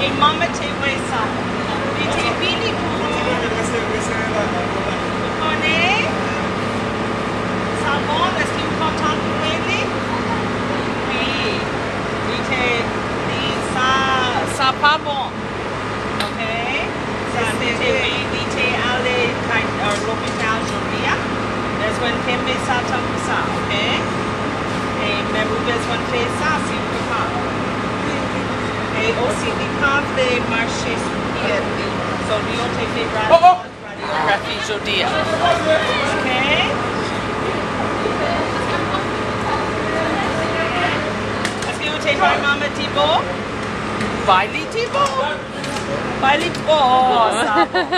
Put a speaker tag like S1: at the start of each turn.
S1: Et maman te ouais ça. Et t'es fini pour vous connaissez? Ça bon? Est-ce que vous content pour venir? Oui. Ça pas bon. Ok? Ça c'était oui. Il était allé à l'hôpital aujourd'hui. That's when Kembe ça comme ça. Ok? Et même vous besoin de faire ça si vous pouvez pas. Et aussi, we can't marcher sur pied. So, we don't take the radiographie aujourd'hui. OK? Est-ce que vous avez maman Thibault? Bailey Thibault? Bailey Thibault, ça va.